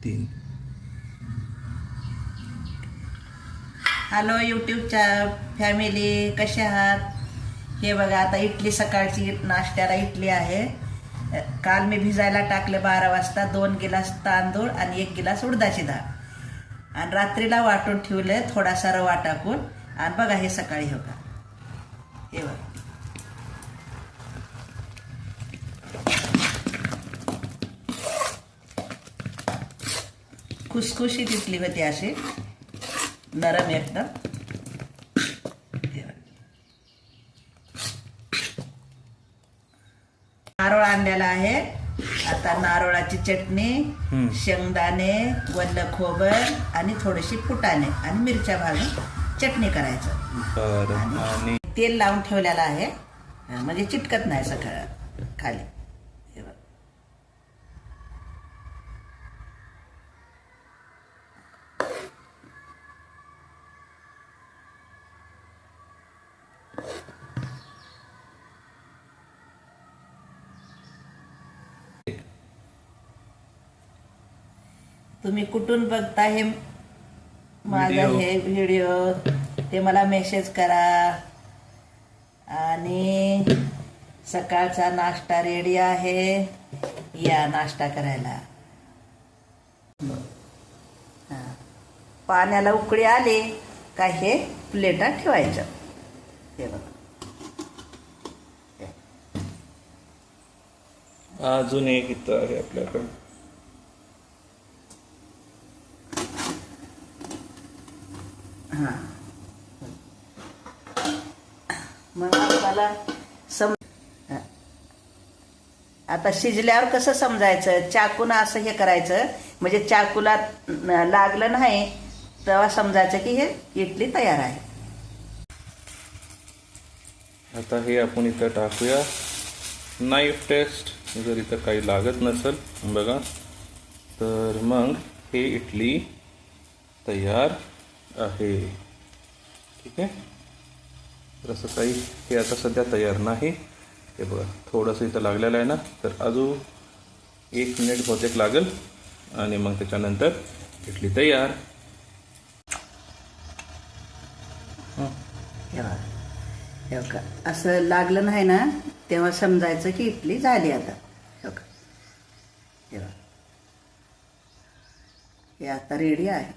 3. Hello यूट्यूबच्या family, कसे आहात? हे बघा, आता इडली, सकाळची नाश्त्याला इडली आहे. काल मी भिजायला टाकले 12 वाजता 2 गिलास तांदूळ आणि 1 गिलास उडदाची डाळ, आणि रात्रीला वाटून ठेवले थोडासा रवा टाकून. आणि बघा हे सकाळी हो का, हे बघा खुसखुशीत इडली होती, अशी नरम एकदम. नारळ आणलेला आहे. आता नारळाची चटणी, शेंगदाणे, वल्ल खोबर आणि थोडीशी फुटाणे आणि मिरच्या भाजून चटणी करायचं. आणि तेल लावून ठेवलेलं आहे, म्हणजे चिटकत नाही सगळं खाली. तुम्ही कुठून बघता हे माझा हे व्हिडिओ, ते मला मेसेज करा. आणि सकाळचा नाश्ता रेडी आहे, या नाश्ता करायला. पाण्याला उकळी आली का हे प्लेटात ठेवायचं. हे बघा, अजून एक इथं आहे आपल्याकडे. हां, मग आपल्याला आता शिजल्यावर कसं समजायचं? चाकून असं हे करायचं, म्हणजे चाकूला लागलं नाही तेव्हा समजायचं की हे इडली तयार आहे. आता हे आपण इथं टाकूया. नाईफ टेस्ट, जर इथं काही लागत नसेल बघा, तर मग हे इडली तयार आहे. ठीक आहे. तर असं काही हे आता सध्या तयार नाही. हे बघा, थोडंसं इथं लागलेलं आहे ना, तर अजून 1 मिनिट बहुतेक लागेल आणि मग त्याच्यानंतर इडली तयार. हे का असं लागलं नाही ना, तेव्हा समजायचं की इडली झाली आता. हे का, हे आता रेडी आहे.